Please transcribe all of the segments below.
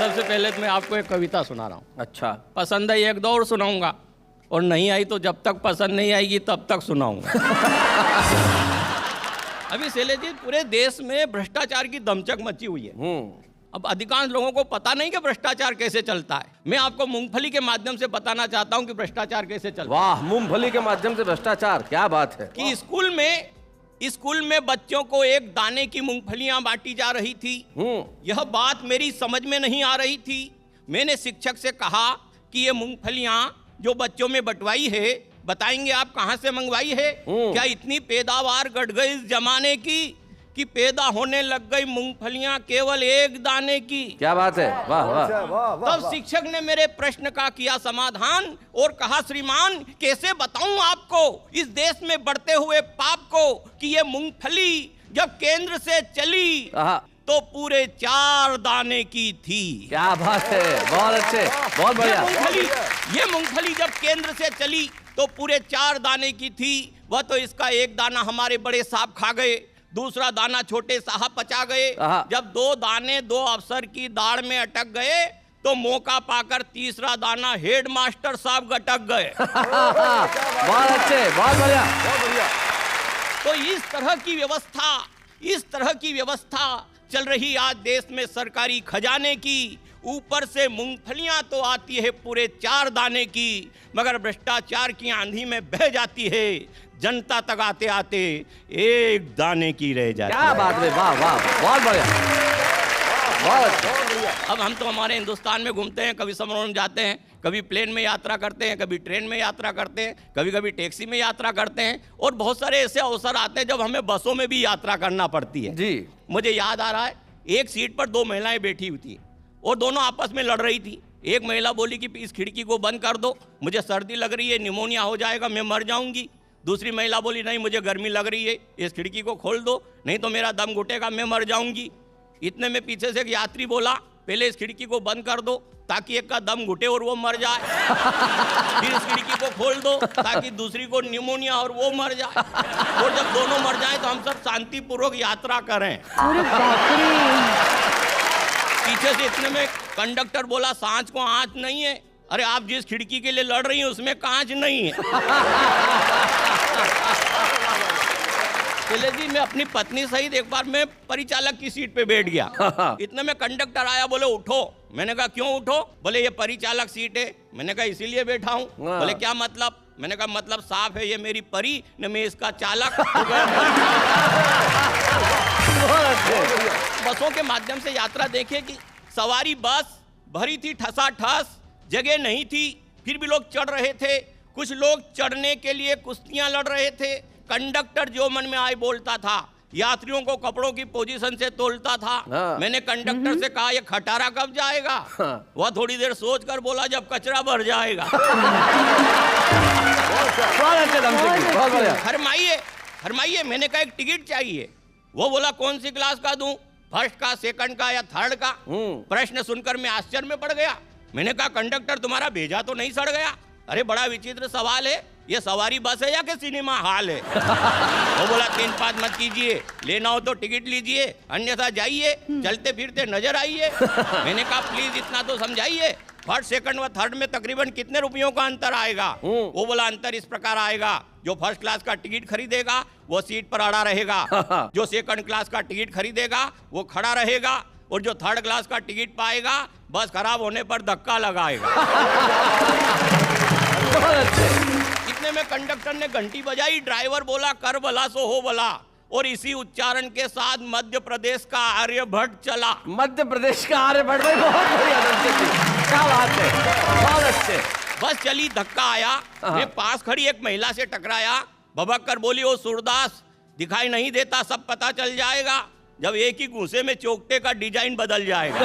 सबसे पहले तो मैं आपको एक कविता सुना रहा हूँ। अच्छा, पसंद है एक दो और सुनाऊंगा, और नहीं आई तो जब तक पसंद नहीं आएगी तब तक सुनाऊंगा। अभी शैलेश जी, पूरे देश में भ्रष्टाचार की दमचक मची हुई है। अब अधिकांश लोगों को पता नहीं कि भ्रष्टाचार कैसे चलता है। मैं आपको मूंगफली के माध्यम से बताना चाहता हूं कि भ्रष्टाचार कैसे चलता है। वाह, मूंगफली के माध्यम से भ्रष्टाचार, क्या बात है। कि स्कूल में बच्चों को एक दाने की मूंगफलियां बांटी जा रही थी। यह बात मेरी समझ में नहीं आ रही थी। मैंने शिक्षक से कहा कि ये मूंगफलियां जो बच्चों में बंटवाई है, बताएंगे आप कहां से मंगवाई है? क्या इतनी पैदावार घट गई इस जमाने की कि पैदा होने लग गई मूंगफलियां केवल एक दाने की? क्या बात है, वाह वाह। तब शिक्षक ने मेरे प्रश्न का किया समाधान और कहा, श्रीमान कैसे बताऊं आपको इस देश में बढ़ते हुए पाप को कि ये मूंगफली जब केंद्र से चली तो पूरे 4 दाने की थी। क्या बात है, बहुत अच्छे, बहुत बढ़िया। ये मूंगफली जब केंद्र से चली तो पूरे 4 दाने की थी। वह तो इसका एक दाना हमारे बड़े साहब खा गए, दूसरा दाना छोटे साहब पचा गए। जब 2 दाने 2 अफसर की दाढ़ में अटक गए तो मौका पाकर तीसरा दाना हेडमास्टर साहब गटक गए। बहुत अच्छे, बहुत बढ़िया, बहुत बढ़िया। तो इस तरह की व्यवस्था चल रही आज देश में सरकारी खजाने की। ऊपर से मूंगफलियां तो आती है पूरे 4 दाने की, मगर भ्रष्टाचार की आंधी में बह जाती है। जनता तक आते आते एक दाने की रह जाती है। क्या बात है, वाह वाह, बहुत बढ़िया, बहुत बढ़िया। अब हम तो हमारे हिंदुस्तान में घूमते हैं, कभी समुद्र में जाते हैं, कभी प्लेन में यात्रा करते हैं, कभी ट्रेन में यात्रा करते हैं, कभी कभी टैक्सी में यात्रा करते हैं, और बहुत सारे ऐसे अवसर आते हैं जब हमें बसों में भी यात्रा करना पड़ती है। जी, मुझे याद आ रहा है, एक सीट पर 2 महिलाएं बैठी हुई थी और दोनों आपस में लड़ रही थी। एक महिला बोली कि इस खिड़की को बंद कर दो, मुझे सर्दी लग रही है, निमोनिया हो जाएगा, मैं मर जाऊंगी। दूसरी महिला बोली, नहीं मुझे गर्मी लग रही है, इस खिड़की को खोल दो, नहीं तो मेरा दम घुटेगा, मैं मर जाऊंगी। इतने में पीछे से एक यात्री बोला, पहले इस खिड़की को बंद कर दो ताकि एक का दम घुटे और वो मर जाए, फिर इस खिड़की को खोल दो ताकि दूसरी को निमोनिया और वो मर जाए, और जब दोनों मर जाए तो हम सब शांतिपूर्वक यात्रा करें। पीछे से इतने में कंडक्टर बोला, सांच को आंच नहीं है। अरे आप जिस खिड़की के लिए लड़ रही हैं उसमें कांच नहीं है। शैलेश जी, मैं अपनी पत्नी सहित एक बार मैं परिचालक की सीट पे बैठ गया। इतने में कंडक्टर आया, बोले उठो। मैंने कहा क्यों उठो? बोले ये परिचालक सीट है। मैंने कहा इसीलिए बैठा हूँ। बोले क्या मतलब? मैंने कहा मतलब साफ है, ये मेरी परी न मैं इसका चालक। बसों के माध्यम से यात्रा देखे कि सवारी बस भरी थी ठसाठस, जगह नहीं थी, फिर भी लोग चढ़ रहे थे। कुछ लोग चढ़ने के लिए कुश्तियां लड़ रहे थे। कंडक्टर जो मन में आए बोलता था, यात्रियों को कपड़ों की पोजीशन से तोलता था। मैंने कंडक्टर से कहा, ये खटारा कब जाएगा? वह थोड़ी देर सोच कर बोला, जब कचरा भर जाएगा। फरमाइए। मैंने कहा एक टिकट चाहिए। वो बोला कौन सी क्लास का दूं, फर्स्ट का, सेकंड का या थर्ड का? प्रश्न सुनकर मैं आश्चर्य में पड़ गया। मैंने कहा कंडक्टर तुम्हारा भेजा तो नहीं सड़ गया? अरे बड़ा विचित्र सवाल है, ये सवारी बस है या कि सिनेमा हॉल है? वो बोला 3-5 मत कीजिए, लेना हो तो टिकट लीजिए, अन्यथा जाइए, चलते फिरते नजर आइए। मैंने कहा प्लीज इतना तो समझाइए, फर्स्ट, सेकंड व थर्ड में तकरीबन कितने रुपयों का अंतर आएगा? वो बोला अंतर इस प्रकार आएगा, जो फर्स्ट क्लास का टिकट खरीदेगा वो सीट पर अड़ा रहेगा, जो सेकंड क्लास का टिकट खरीदेगा वो खड़ा रहेगा, और जो थर्ड क्लास का टिकट पाएगा बस खराब होने पर धक्का लगाएगा। इतने में कंडक्टर ने घंटी बजाई, ड्राइवर बोला कर भला सो हो भला, और इसी उच्चारण के साथ मध्य प्रदेश का आर्यभट्ट चला। मध्य प्रदेश का आर्यभट्ट, बहुत बढ़िया, क्या बात है, बहुत अच्छे। बस चली, धक्का आया, मैं पास खड़ी एक महिला से टकराया, भबक कर बोली, ओ सूरदास दिखाई नहीं देता, सब पता चल जाएगा जब एक ही घूंसे में चौकटे का डिजाइन बदल जाएगा।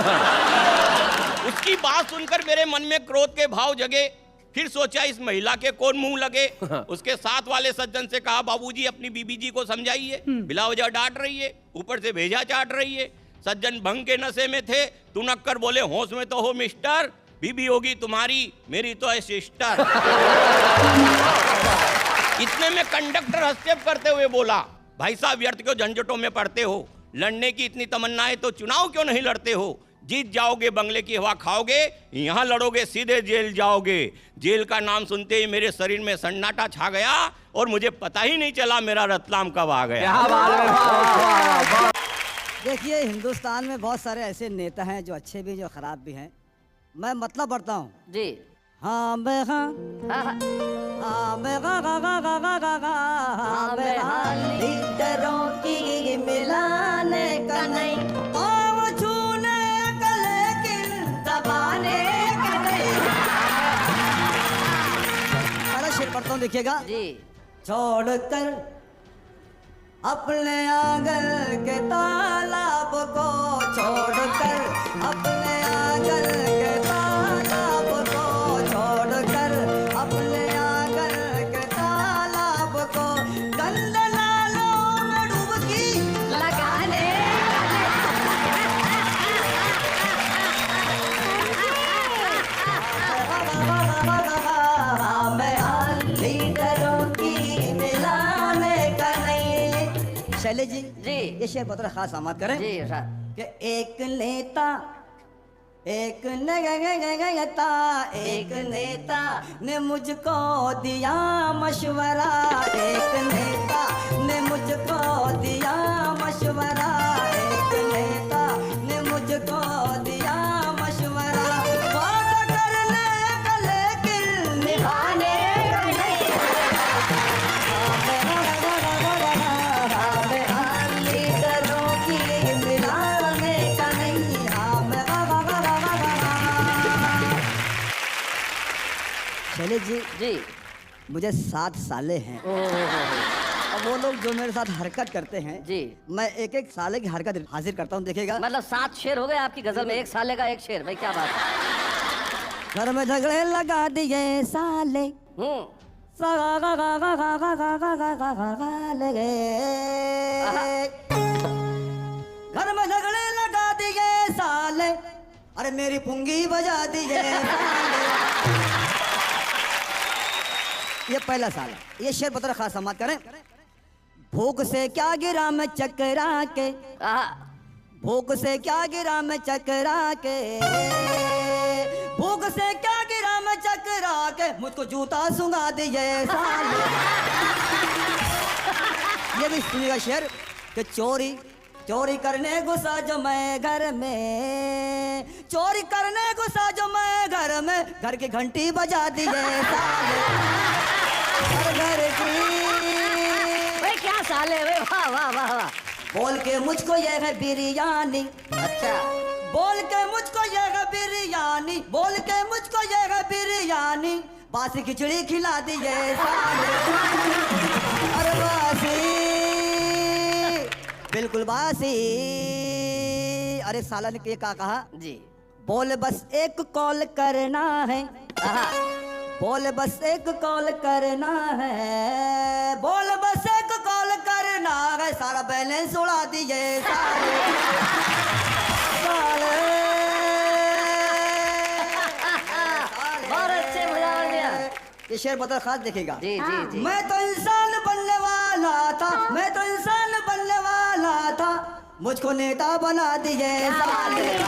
उसकी बात सुनकर मेरे मन में क्रोध के भाव जगे। फिर सोचा इस महिला के कौन मुंह लगे। उसके साथ वाले सज्जन से कहा, बाबूजी अपनी बीबी जी को समझाइए, बिला वजह डांट रही है, ऊपर से भेजा चाट रही है। सज्जन भंग के नशे में थे, तुनक कर बोले, होश में तो हो मिस्टर, बीबी होगी तुम्हारी, मेरी तो है सिस्टर। इतने में कंडक्टर हस्तक्षेप करते हुए बोला, भाई साहब व्यर्थ क्यों झंझटों में पड़ते हो, लड़ने की इतनी तमन्ना है तो चुनाव क्यों नहीं लड़ते हो? जीत जाओगे बंगले की हवा खाओगे, यहाँ लड़ोगे सीधे जेल जाओगे। जेल का नाम सुनते ही मेरे शरीर में सन्नाटा छा गया और मुझे पता ही नहीं चला मेरा रतलाम कब आ गया। क्या बात है, वाह, वाह, वाह, वाह। देखिए, हिंदुस्तान में बहुत सारे ऐसे नेता हैं जो अच्छे भी जो खराब भी हैं। मैं मतलब पढ़ता हूँ। जी। हाँ मैं हाँ हाँ हाँ। हाँ मैं गा गा गा गा गा गा गा हाँ मैं हाँ लीडरों की मिलाने का नहीं, पाँव छूने का लेकिन दबाने का नहीं। पहला शेर पढ़ता हूँ, देखिएगा। जी। छोड़कर अपने आंगन के तालाब को, छोड़कर अपने आंगन के तालाब को, छोड़कर अपने आंगन के तालाब को, गंदे नालों में डुबकी लगाने लीडरों की मिलाने का नहीं। शैलेश जी, जी। ये शेर बहुत खास आमद करें जी सर। कि एक नेता एक नेता एक नेता ने मुझको दिया मशवरा, एक नेता ने मुझको दिया मशवरा, एक नेता ने मुझको दिया मशवरा, वादा करने का लेकिन निभाने का नहीं। लीडरों की मिलाने का नहीं। शैलेश जी, जी। मुझे 7 साले हैं। अब वो लोग जो मेरे साथ हरकत करते हैं, जी। मैं एक एक साले की हरकत हाजिर करता हूँ, देखिएगा। मतलब 7 शेर हो गए आपकी गजल में, एक साले का एक शेर, भाई क्या बात है। घर में झगड़े लगा दिए साले, घर में झगड़े लगा दिए साले, अरे मेरी पुंगी बजा दिए साले। ये पहला साल है। ये शेर बतौर खास समाप्त करें। भूख से क्या गिरा मैं चकरा के, भूख से क्या गिरा मैं चकरा के, भूख से क्या गिरा मैं चकरा के, मुझको जूता सुंगा दिए साले। ये भी सुनिएगा शेर कि चोरी चोरी करने घुसा जो मैं घर में, चोरी करने घुसा जो मैं घर में, घर की घंटी बजा दिए साले। घर की भाई क्या साले, भाई वाह वाह वाह वाह। बोल के मुझको ये है बिरयानी, अच्छा। बोल के मुझको ये है बिरयानी, बोल के मुझको ये है बिरयानी, बासी खिचड़ी खिला दिए साले। अरे बासी, बिल्कुल बासी। अरे साला ने क्या कहा? जी। बोल बस एक कॉल करना है, बोल बस एक कॉल करना है, बोल बस एक कॉल करना है, सारा बैलेंस उड़ा दिए साले। बहुत अच्छे, मजा आ गया। ये शेर बहुत खास देखेगा। जी जी जी। मैं तो इंसान बनने वाला था, मैं तो इंसान बनने वाला था, मुझको नेता बना दिए साले।